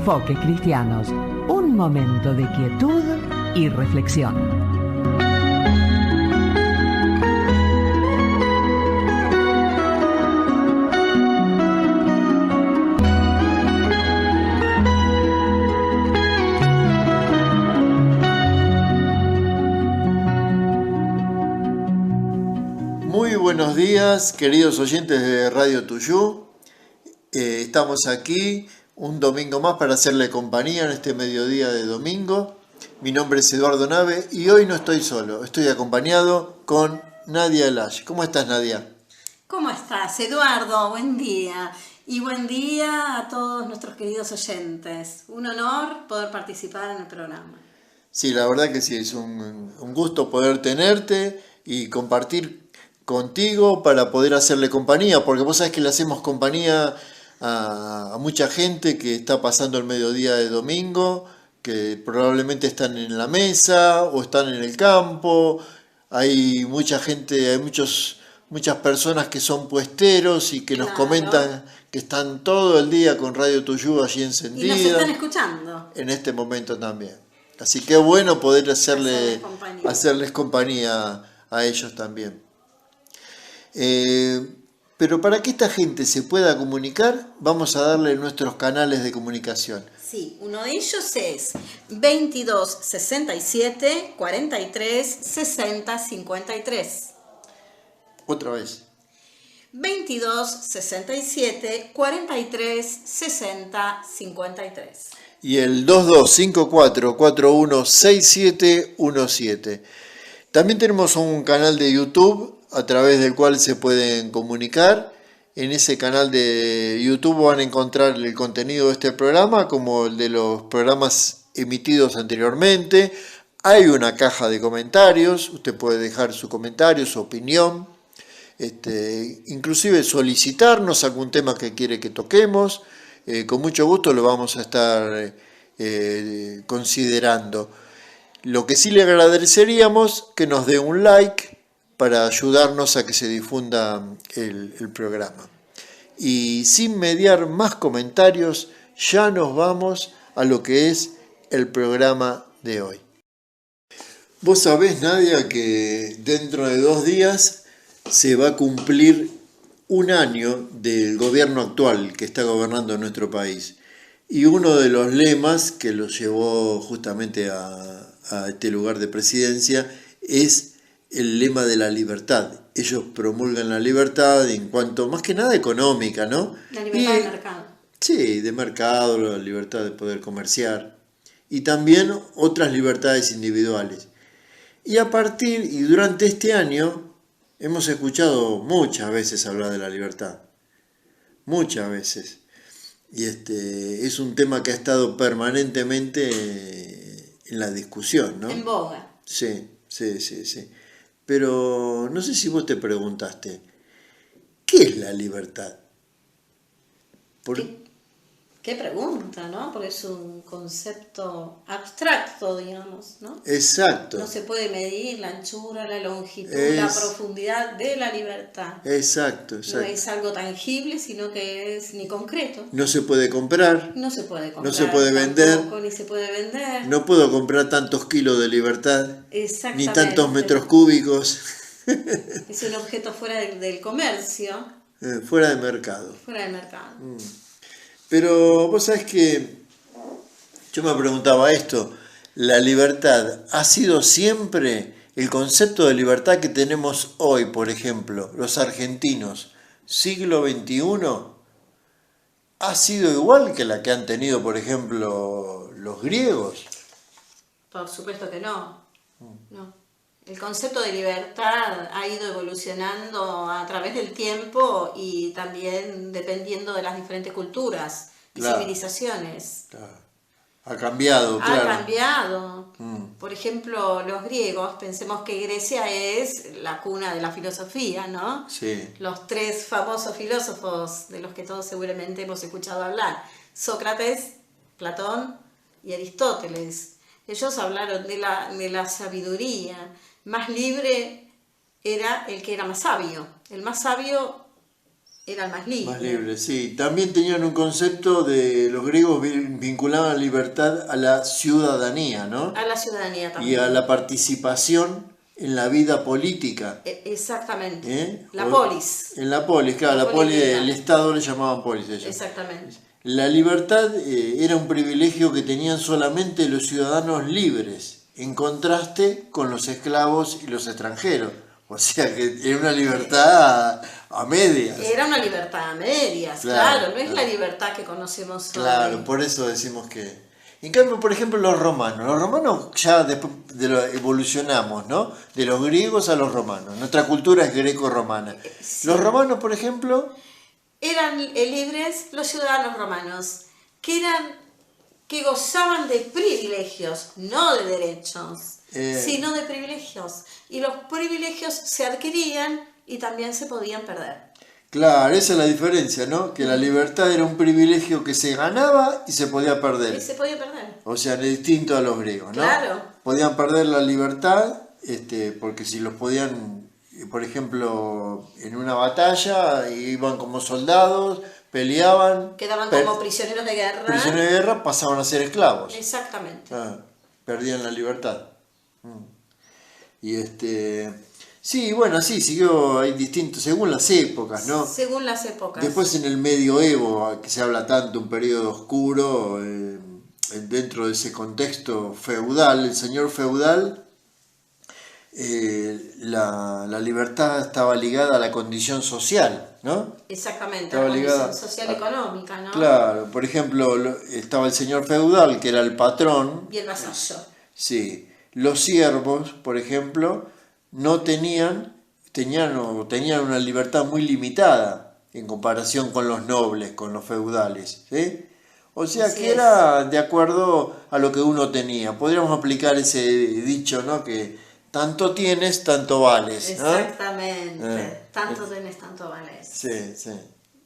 Enfoques Cristianos, un momento de quietud y reflexión. Muy buenos días, queridos oyentes de Radio Tuyú. Estamos aquí un domingo más para hacerle compañía en este mediodía de domingo. Mi nombre es Eduardo Nave y hoy no estoy solo, estoy acompañado con Nadia Elash. ¿Cómo estás, Nadia? ¿Cómo estás, Eduardo? Buen día. Y buen día a todos nuestros queridos oyentes. Un honor poder participar en el programa. Sí, la verdad que sí, es un gusto poder tenerte y compartir contigo para poder hacerle compañía, porque vos sabés que le hacemos compañía a mucha gente que está pasando el mediodía de domingo, que probablemente están en la mesa o están en el campo. Hay mucha gente, hay muchas personas que son puesteros y que nos comentan que están todo el día con Radio Tuyú allí encendida. Y nos están escuchando. En este momento también. Así que es bueno poder hacerles compañía a ellos también. Pero para que esta gente se pueda comunicar, vamos a darle nuestros canales de comunicación. Sí, uno de ellos es 22 67 43 60 53. Otra vez. 22 67 43 60 53. Y el 2254416717. También tenemos un canal de YouTube a través del cual se pueden comunicar. En ese canal de YouTube van a encontrar el contenido de este programa como el de los programas emitidos anteriormente. Hay una caja de comentarios, usted puede dejar su comentario, su opinión, inclusive solicitarnos algún tema que quiere que toquemos. Con mucho gusto lo vamos a estar considerando. Lo que sí le agradeceríamos que nos dé un like para ayudarnos a que se difunda el programa. Y sin mediar más comentarios, ya nos vamos a lo que es el programa de hoy. Vos sabés, Nadia, que dentro de 2 días se va a cumplir un año del gobierno actual que está gobernando nuestro país. Y uno de los lemas que lo llevó justamente a este lugar de presidencia es el lema de la libertad. Ellos promulgan la libertad en cuanto, más que nada, económica, ¿no? La libertad de mercado. Sí, de mercado, la libertad de poder comerciar. Y también otras libertades individuales. Y durante este año hemos escuchado muchas veces hablar de la libertad. Muchas veces. Y es un tema que ha estado permanentemente en la discusión, ¿no? En boga. Sí. Pero no sé si vos te preguntaste, ¿qué es la libertad? ¿Qué pregunta, ¿no? Porque es un concepto abstracto, digamos, ¿no? Exacto. No se puede medir la anchura, la longitud, la profundidad de la libertad. Exacto. No es algo tangible, sino que es ni concreto. No se puede comprar. No se puede comprar. No se puede vender. Tampoco, ni se puede vender. No puedo comprar tantos kilos de libertad. Exactamente. Ni tantos metros cúbicos. Es un objeto fuera del comercio. Fuera de mercado. Fuera de mercado. Pero vos sabés que yo me preguntaba esto, ¿la libertad ha sido siempre el concepto de libertad que tenemos hoy, por ejemplo, los argentinos, siglo XXI, ha sido igual que la que han tenido, por ejemplo, los griegos? Por supuesto que no. No. El concepto de libertad ha ido evolucionando a través del tiempo y también dependiendo de las diferentes culturas y civilizaciones. Claro. Ha cambiado, claro. Ha cambiado. Por ejemplo, los griegos, pensemos que Grecia es la cuna de la filosofía, ¿no? Sí. Los 3 famosos filósofos de los que todos seguramente hemos escuchado hablar, Sócrates, Platón y Aristóteles. Ellos hablaron de la sabiduría. Más libre era el que era más sabio. El más sabio Era el más libre. Más libre, sí. También tenían un concepto de los griegos vinculaban la libertad a la ciudadanía, ¿no? A la ciudadanía también. Y a la participación en la vida política. Exactamente. La polis. En la polis, claro, la polis del Estado le llamaban polis ellos. Exactamente. La libertad era un privilegio que tenían solamente los ciudadanos libres, en contraste con los esclavos y los extranjeros. O sea que era una libertad a medias. Era una libertad a medias, claro, no es la libertad que conocemos hoy. Claro, por eso decimos que... En cambio, por ejemplo, los romanos ya después evolucionamos, ¿no? De los griegos a los romanos. Nuestra cultura es greco-romana. Sí. Los romanos, por ejemplo... Eran libres los ciudadanos romanos, que gozaban de privilegios, no de derechos, sino de privilegios. Y los privilegios se adquirían y también se podían perder. Claro, esa es la diferencia, ¿no? Que la libertad era un privilegio que se ganaba y se podía perder. Y se podía perder. O sea, distinto a los griegos, ¿no? Claro. Podían perder la libertad, porque si los podían, por ejemplo, en una batalla, iban como soldados, peleaban. Quedaban como prisioneros de guerra. Prisioneros de guerra, pasaban a ser esclavos. Exactamente. Perdían la libertad. Y sí, bueno, así siguió, hay distintos, según las épocas, ¿no? Según las épocas. Después en el medioevo, que se habla tanto, un periodo oscuro, dentro de ese contexto feudal, el señor feudal, la libertad estaba ligada a la condición social, ¿no? Exactamente, estaba a la ligada condición social económica, ¿no? Claro, por ejemplo, estaba el señor feudal, que era el patrón. Y el vasallo. Sí, los siervos, por ejemplo, no tenían una libertad muy limitada en comparación con los nobles, con los feudales, ¿sí? O sea Así que era de acuerdo a lo que uno tenía. Podríamos aplicar ese dicho, ¿no? Que tanto tienes, tanto vales, ¿no? Exactamente, tanto tienes, tanto vales. Sí, sí.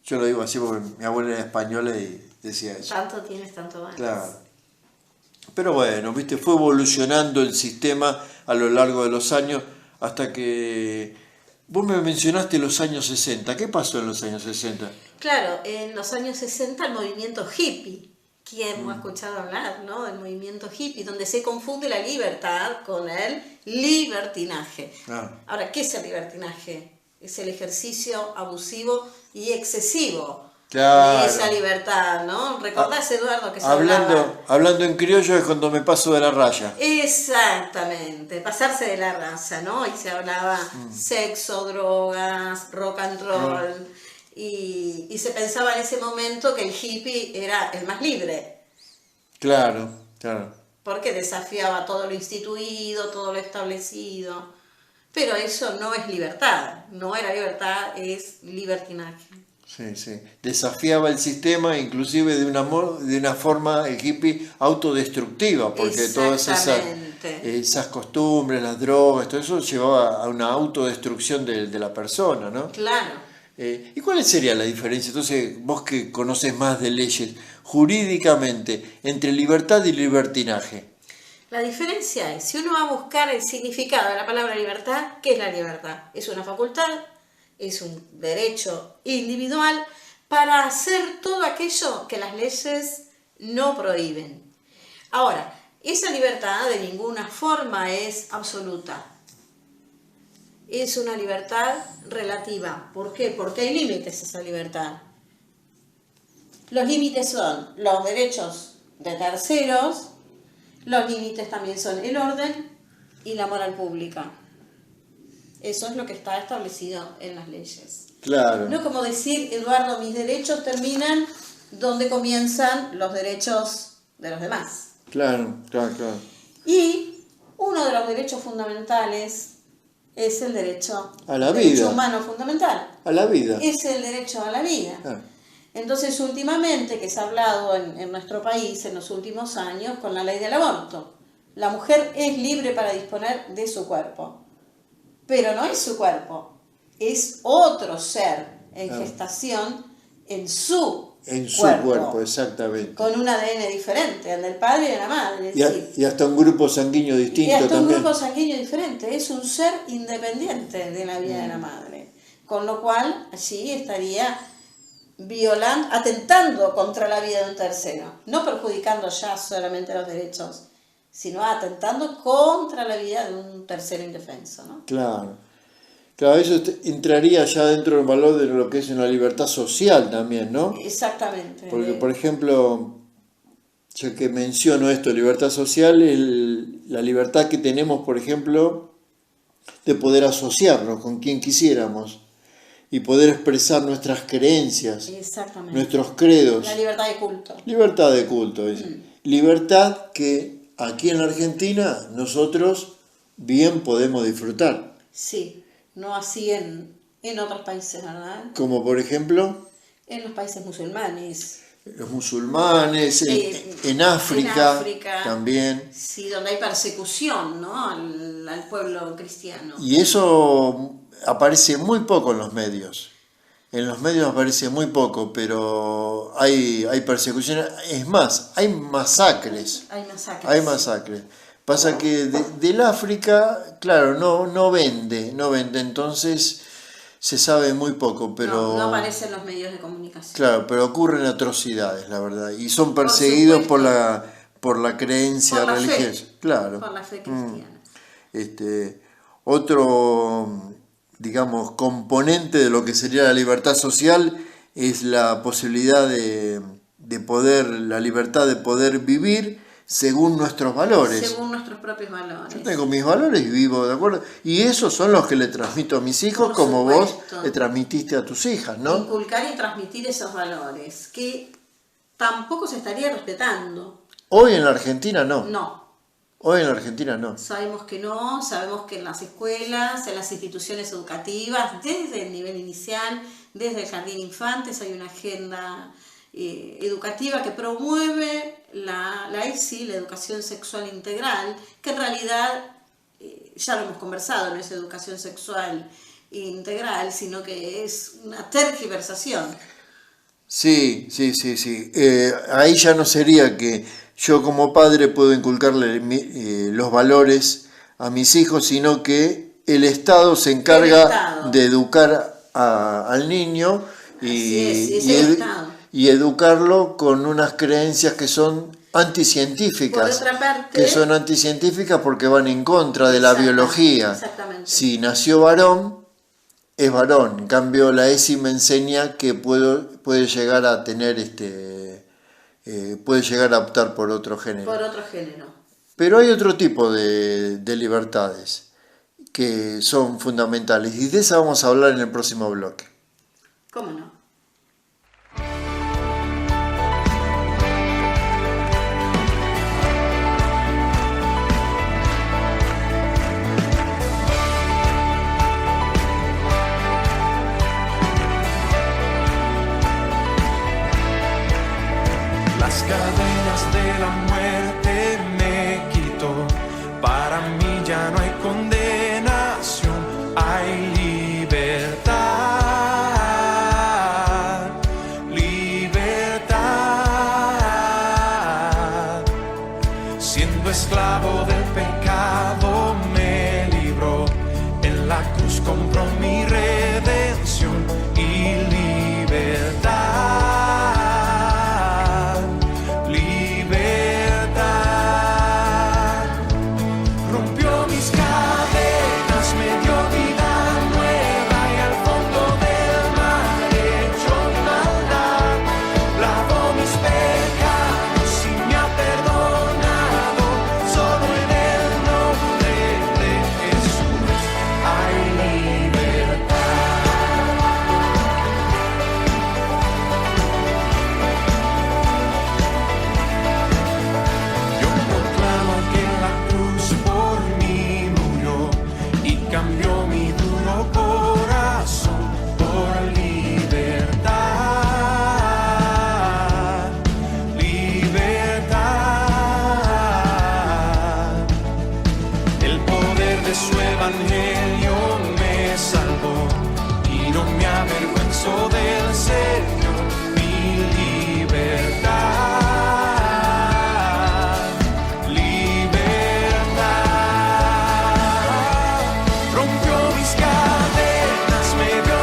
Yo lo digo así porque mi abuela era española y decía eso. Tanto tienes, tanto vales. Claro. Pero bueno, viste, fue evolucionando el sistema a lo largo de los años hasta que... Vos me mencionaste los años 60. ¿Qué pasó en los años 60? Claro, en los años 60 el movimiento hippie, que hemos escuchado hablar, ¿no? El movimiento hippie, donde se confunde la libertad con el libertinaje. Ahora, ¿qué es el libertinaje? Es el ejercicio abusivo y excesivo. Claro. De esa libertad, ¿no? ¿Recordás, Eduardo, que se hablando en criollo es cuando me paso de la raya? Exactamente, pasarse de la raza, ¿no? Y se hablaba sexo, drogas, rock and roll, y se pensaba en ese momento que el hippie era el más libre. Claro, claro. Porque desafiaba todo lo instituido, todo lo establecido. Pero eso no es libertad, no era libertad, es libertinaje. Sí, sí. Desafiaba el sistema, inclusive de una forma, el hippie, autodestructiva, porque todas esas costumbres, las drogas, todo eso llevaba a una autodestrucción de la persona, ¿no? Claro. ¿Y cuál sería la diferencia? Entonces, vos que conoces más de leyes, jurídicamente, entre libertad y libertinaje. La diferencia es, si uno va a buscar el significado de la palabra libertad, ¿qué es la libertad? Es una facultad, es un derecho individual para hacer todo aquello que las leyes no prohíben. Ahora, esa libertad de ninguna forma es absoluta. Es una libertad relativa. ¿Por qué? Porque hay límites a esa libertad. Los límites son los derechos de terceros, los límites también son el orden y la moral pública. Eso es lo que está establecido en las leyes. Claro. No es como decir, Eduardo, mis derechos terminan donde comienzan los derechos de los demás. Claro. Y uno de los derechos fundamentales es el derecho a la vida. Derecho humano fundamental. A la vida. Es el derecho a la vida. Entonces, últimamente, que se ha hablado en nuestro país en los últimos años con la ley del aborto, la mujer es libre para disponer de su cuerpo. Pero no es su cuerpo, es otro ser en gestación en su cuerpo, exactamente. Con un ADN diferente, el del padre y de la madre. Y hasta un grupo sanguíneo distinto también. Un grupo sanguíneo diferente, es un ser independiente de la vida de la madre. Con lo cual, allí estaría atentando contra la vida de un tercero, no perjudicando ya solamente los derechos, sino atentando contra la vida de un tercero indefenso, ¿no? Claro, eso entraría ya dentro del valor de lo que es una libertad social también, ¿no? Exactamente. Porque, por ejemplo, ya que menciono esto, libertad social, la libertad que tenemos, por ejemplo, de poder asociarnos con quien quisiéramos y poder expresar nuestras creencias, nuestros credos. La libertad de culto. Libertad de culto. Libertad que aquí en la Argentina nosotros bien podemos disfrutar. Sí, no así en otros países, ¿verdad? Como por ejemplo... En los países musulmanes. Los musulmanes, en África también. Sí, donde hay persecución, ¿no? al pueblo cristiano. Y eso aparece muy poco en los medios. En los medios aparece muy poco, pero hay persecución. Es más, hay masacres. Hay masacres. Pasa que del África, claro, no vende, entonces se sabe muy poco, pero... No aparece en los medios de comunicación. Claro, pero ocurren atrocidades, la verdad, y son perseguidos por la creencia religiosa. Claro. Por la fe cristiana. Otro, digamos, componente de lo que sería la libertad social es la posibilidad la libertad de poder vivir según nuestros valores. Según nuestros propios valores. Yo tengo mis valores y vivo de acuerdo. Y esos son los que le transmito a mis hijos, como vos le transmitiste a tus hijas, ¿no? Inculcar y transmitir esos valores, que tampoco se estaría respetando. Hoy en la Argentina no. No. Hoy en la Argentina no. Sabemos que en las escuelas, en las instituciones educativas, desde el nivel inicial, desde el jardín de infantes, hay una agenda educativa que promueve la ESI, la educación sexual integral, que en realidad, ya lo hemos conversado, no es educación sexual integral, sino que es una tergiversación. Sí. Ahí ya no sería que yo como padre puedo inculcarle los valores a mis hijos, sino que el Estado se encarga de educar al niño y educarlo con unas creencias que son anticientíficas. Por otra parte, que son anticientíficas porque van en contra de la biología. Exactamente. Si nació varón, es varón. En cambio, la ESI me enseña que puede llegar a tener puede llegar a optar por otro género. Pero hay otro tipo de libertades que son fundamentales y de esa vamos a hablar en el próximo bloque. ¿Cómo no? Las cadenas de la muerte me quitó, para mí ya no hay condenación, hay libertad, libertad. Siendo esclavo del pecado me libró, en la cruz compró mi redención y libertad. Del Señor, mi libertad, libertad. Rompió mis cadenas, me dio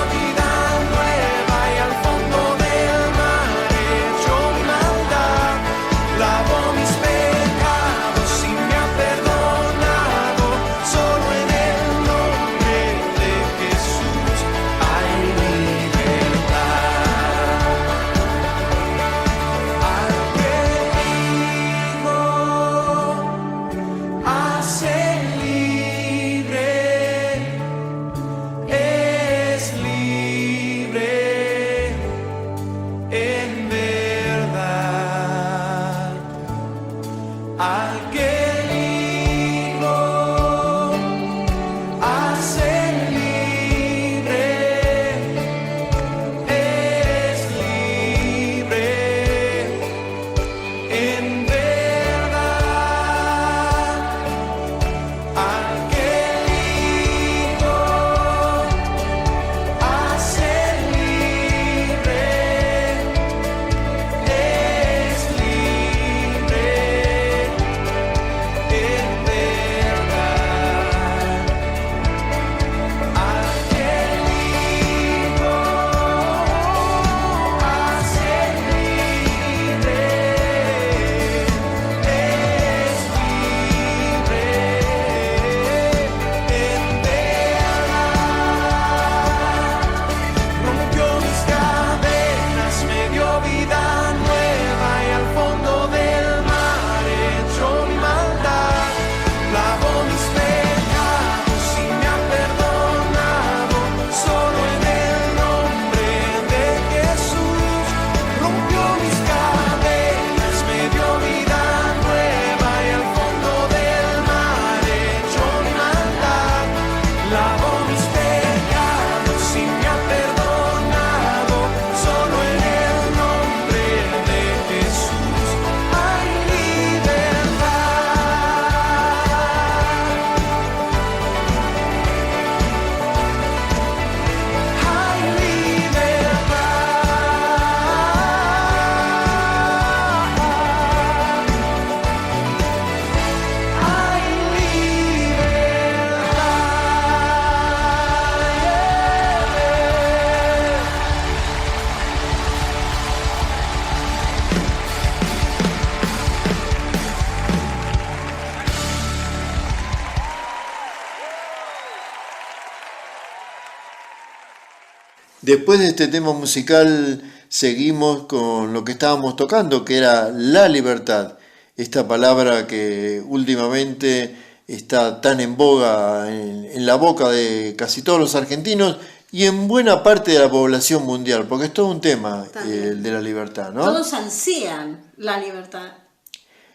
Después de este tema musical seguimos con lo que estábamos tocando, que era la libertad. Esta palabra que últimamente está tan en boga en la boca de casi todos los argentinos y en buena parte de la población mundial, porque es todo un tema el de la libertad, ¿no? Todos ansían la libertad.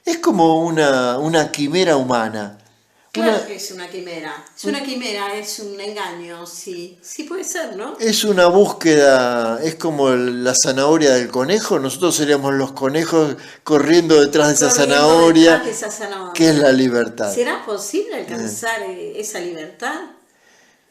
Es como una quimera humana. Claro que es una quimera. Es una quimera, es un engaño, sí. Sí puede ser, ¿no? Es una búsqueda, es como la zanahoria del conejo. Nosotros seríamos los conejos corriendo detrás de esa zanahoria, que es la libertad. ¿Será posible alcanzar esa libertad?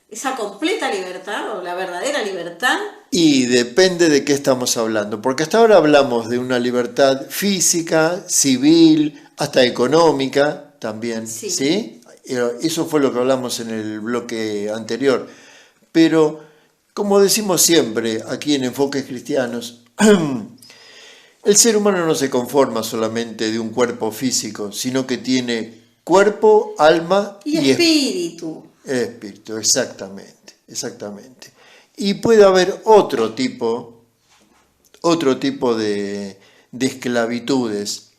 ¿Esa completa libertad o la verdadera libertad? Y depende de qué estamos hablando, porque hasta ahora hablamos de una libertad física, civil, hasta económica también, ¿sí? Eso fue lo que hablamos en el bloque anterior. Pero, como decimos siempre aquí en Enfoques Cristianos, el ser humano no se conforma solamente de un cuerpo físico, sino que tiene cuerpo, alma y espíritu. Espíritu, exactamente. Y puede haber otro tipo de esclavitudes,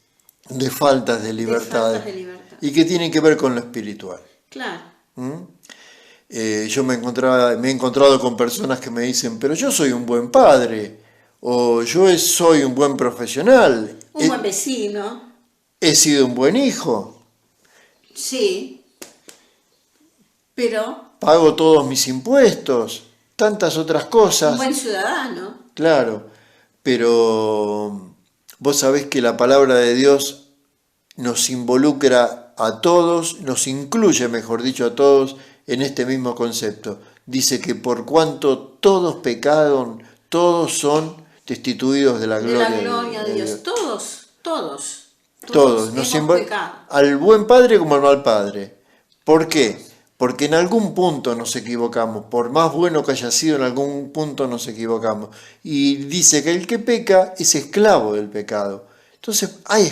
de faltas de libertad. Y que tienen que ver con lo espiritual. Claro. Yo me he encontrado con personas que me dicen, pero yo soy un buen padre, o yo soy un buen profesional. Un buen vecino. He sido un buen hijo. Sí. Pero... pago todos mis impuestos, tantas otras cosas. Un buen ciudadano. Claro, pero vos sabés que la palabra de Dios nos involucra a todos, nos incluye, mejor dicho, a todos en este mismo concepto. Dice que por cuanto todos pecaron, todos son destituidos de la gloria de Dios. Todos nos hemos pecado. Al buen padre como al mal padre. ¿Por qué? Porque en algún punto nos equivocamos. Por más bueno que haya sido, en algún punto nos equivocamos. Y dice que el que peca es esclavo del pecado. Entonces hay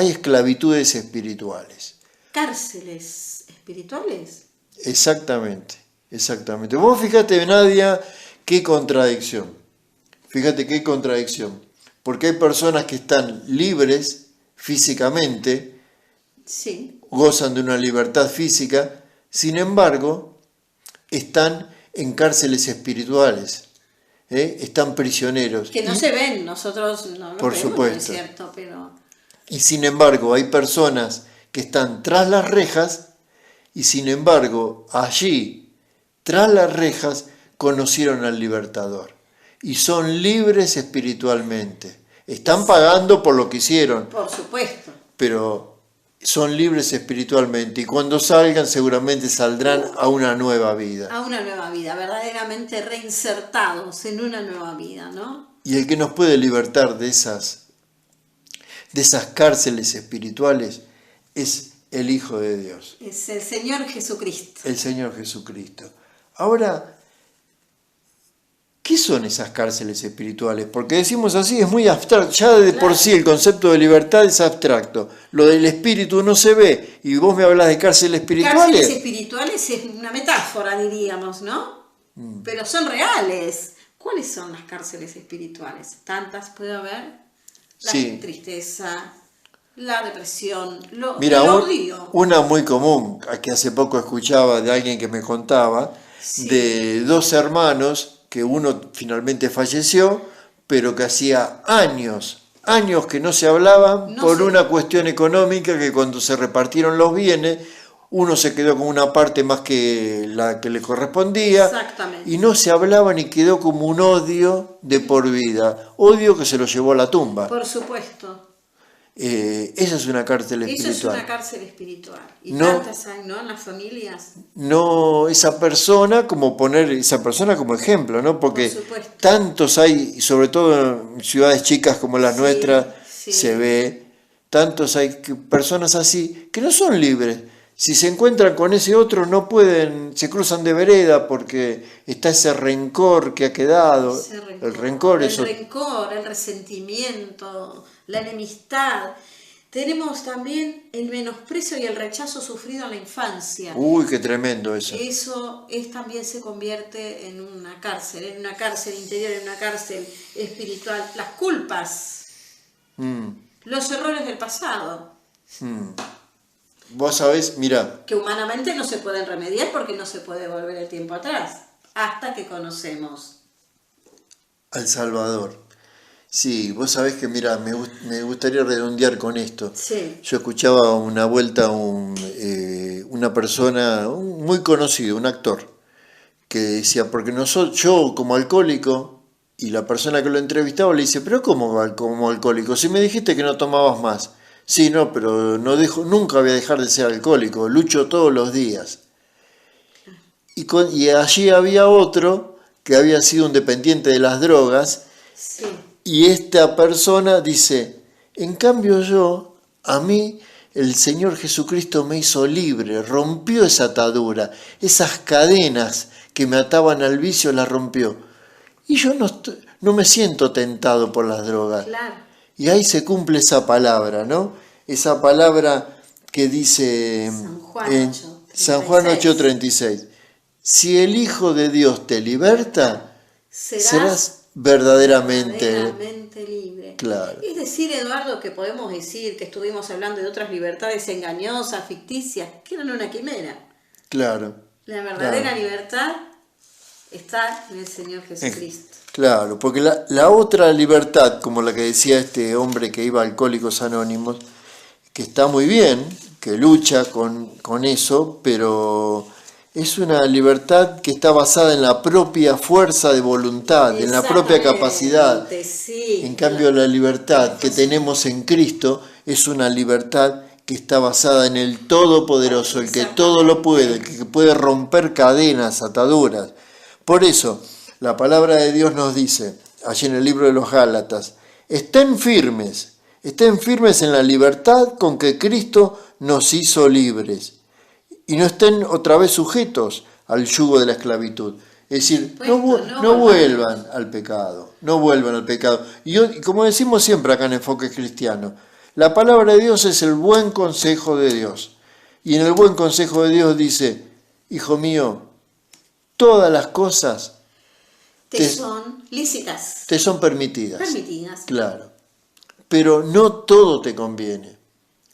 esclavitudes espirituales. ¿Cárceles espirituales? Exactamente. Vos fíjate, Nadia, qué contradicción. Porque hay personas que están libres físicamente, sí, gozan de una libertad física, sin embargo, están en cárceles espirituales, están prisioneros. Que no se ven, nosotros no lo por vemos, supuesto. ¿no es cierto? Pero... Y sin embargo, hay personas que están tras las rejas y sin embargo, allí, tras las rejas, conocieron al libertador y son libres espiritualmente. Están pagando por lo que hicieron. Por supuesto. Pero son libres espiritualmente y cuando salgan seguramente saldrán a una nueva vida. A una nueva vida, verdaderamente reinsertados en una nueva vida, ¿no? Y el que nos puede libertar de esas cárceles espirituales es el Hijo de Dios. Es el Señor Jesucristo. El Señor Jesucristo. Ahora, ¿qué son esas cárceles espirituales? Porque decimos así, es muy abstracto. Ya de por sí el concepto de libertad es abstracto. Lo del espíritu no se ve. Y vos me hablas de cárceles espirituales. Cárceles espirituales es una metáfora, diríamos, ¿no? Pero son reales. ¿Cuáles son las cárceles espirituales? ¿Tantas puede haber? La tristeza, la depresión, el odio. Una muy común, que hace poco escuchaba de alguien que me contaba, de dos hermanos, que uno finalmente falleció, pero que hacía años que no se hablaban una cuestión económica, que cuando se repartieron los bienes, uno se quedó con una parte más que la que le correspondía. Exactamente. Y no se hablaban y quedó como un odio de por vida. Odio que se lo llevó a la tumba. Por supuesto. Esa es una cárcel espiritual. Eso es una cárcel espiritual. Y tantas hay, ¿no? En las familias. No, esa persona como ejemplo, ¿no? Porque tantos hay, y sobre todo en ciudades chicas como las nuestras, se ve, tantos hay personas así que no son libres. Si se encuentran con ese otro no pueden, se cruzan de vereda porque está ese rencor que ha quedado. El rencor, el resentimiento, la enemistad. Tenemos también el menosprecio y el rechazo sufrido en la infancia. Uy, qué tremendo eso. Eso también se convierte en una cárcel interior, en una cárcel espiritual. Las culpas, los errores del pasado. Vos sabés, mira, Que humanamente no se pueden remediar porque no se puede volver el tiempo atrás, hasta que conocemos al Salvador. Sí, vos sabés que, mira, me gustaría redondear con esto. Sí. Yo escuchaba una vuelta una persona muy conocido, un actor, que decía, porque yo como alcohólico, y la persona que lo entrevistaba le dice, pero ¿cómo como alcohólico? Si me dijiste que no tomabas más. Sí, no, pero nunca voy a dejar de ser alcohólico, lucho todos los días. Y allí había otro que había sido un dependiente de las drogas. Sí. Y esta persona dice, en cambio a mí, el Señor Jesucristo me hizo libre, rompió esa atadura, esas cadenas que me ataban al vicio las rompió. Y yo no me siento tentado por las drogas. Claro. Y ahí se cumple esa palabra, ¿no? Esa palabra que dice San Juan 8:36. Si el Hijo de Dios te liberta, serás verdaderamente libre. Claro. Es decir, Eduardo, que podemos decir que estuvimos hablando de otras libertades engañosas, ficticias, que eran una quimera. Claro. La verdadera libertad está en el Señor Jesucristo. Claro, porque la otra libertad, como la que decía este hombre que iba a Alcohólicos Anónimos, que está muy bien, que lucha con eso, pero es una libertad que está basada en la propia fuerza de voluntad, en la propia capacidad. Sí, en cambio, la libertad que tenemos en Cristo es una libertad que está basada en el Todopoderoso, el que todo lo puede, el que puede romper cadenas, ataduras. Por eso, la palabra de Dios nos dice, allí en el libro de los Gálatas, estén firmes en la libertad con que Cristo nos hizo libres. Y no estén otra vez sujetos al yugo de la esclavitud. Es decir, no vuelvan al pecado, no vuelvan al pecado. Y como decimos siempre acá en Enfoque Cristiano, la palabra de Dios es el buen consejo de Dios. Y en el buen consejo de Dios dice, hijo mío, todas las cosas te son lícitas. Te son permitidas. Permitidas. Claro. Pero no todo te conviene.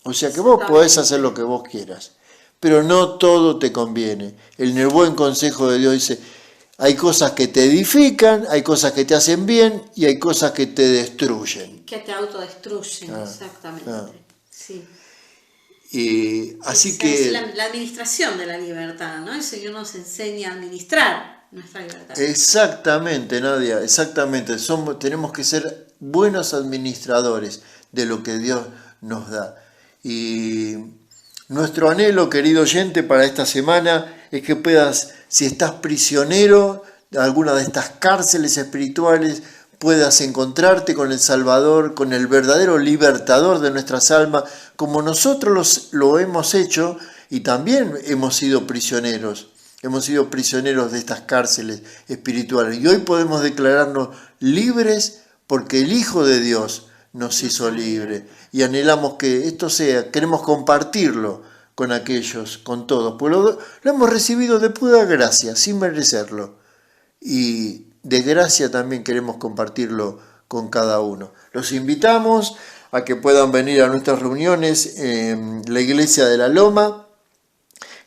O sea que vos podés hacer lo que vos quieras, pero no todo te conviene. En el buen consejo de Dios dice, hay cosas que te edifican, hay cosas que te hacen bien y hay cosas que te destruyen. Que te autodestruyen, exactamente. Sí. Y así Esa que... es la administración de la libertad, ¿no? El Señor nos enseña a administrar nuestra libertad. Exactamente, Nadia, exactamente. Tenemos que ser buenos administradores de lo que Dios nos da. Y nuestro anhelo, querido oyente, para esta semana es que puedas, si estás prisionero de alguna de estas cárceles espirituales, puedas encontrarte con el Salvador, con el verdadero libertador de nuestras almas, como nosotros lo hemos hecho y también hemos sido prisioneros. Hemos sido prisioneros de estas cárceles espirituales y hoy podemos declararnos libres porque el Hijo de Dios nos hizo libres. Y anhelamos que esto queremos compartirlo con aquellos, con todos, pues lo hemos recibido de pura gracia, sin merecerlo. Y de gracia también queremos compartirlo con cada uno. Los invitamos a que puedan venir a nuestras reuniones en la Iglesia de la Loma,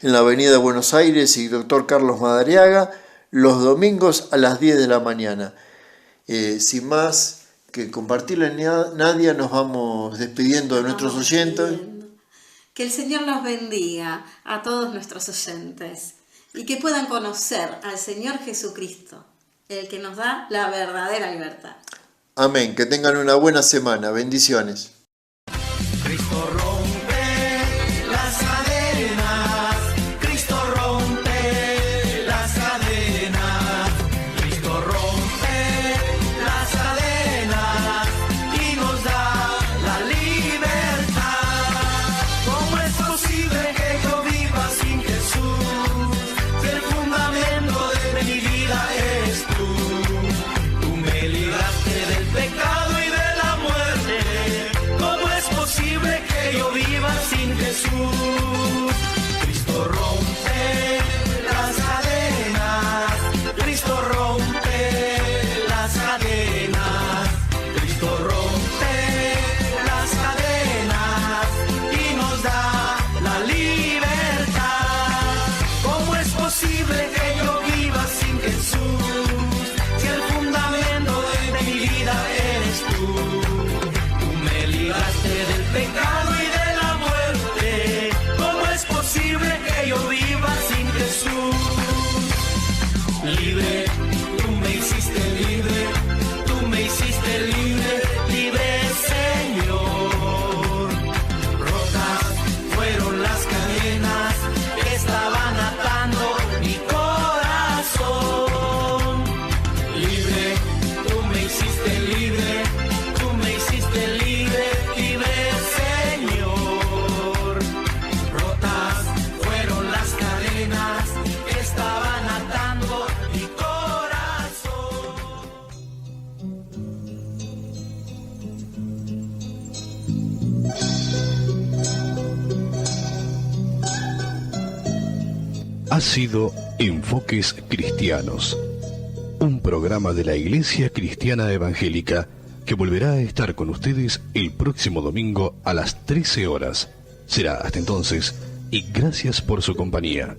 en la Avenida Buenos Aires y Dr. Carlos Madariaga, los domingos a las 10 de la mañana. Sin más que compartirle, Nadia, nos vamos despidiendo de nuestros oyentes. Que el Señor los bendiga a todos nuestros oyentes y que puedan conocer al Señor Jesucristo, el que nos da la verdadera libertad. Amén. Que tengan una buena semana. Bendiciones. Cristo rompe las cadenas, Cristo rompe las cadenas, Cristo rompe las cadenas y nos da la libertad. ¿Cómo es posible que yo viva sin Jesús? El fundamento de mi vida eres tú. Tú me libraste del pecado y de la muerte. cadenas. Cristo rompe las cadenas y nos da la libertad. ¿Cómo es posible que yo viva sin Jesús? Si el fundamento de mi vida eres tú. Tú me libraste del pecado y de la muerte. ¿Cómo es posible que yo viva sin Jesús? Libre, tú me hiciste libre, tú me hiciste libre, libre Señor. Rotas fueron las cadenas que estaban atando mi corazón. Libre, tú me hiciste libre, tú me hiciste libre, libre Señor. Rotas fueron las cadenas que estaban atando mi corazón. Ha sido Enfoques Cristianos, un programa de la Iglesia Cristiana Evangélica que volverá a estar con ustedes el próximo domingo a las 13 horas. Será hasta entonces y gracias por su compañía.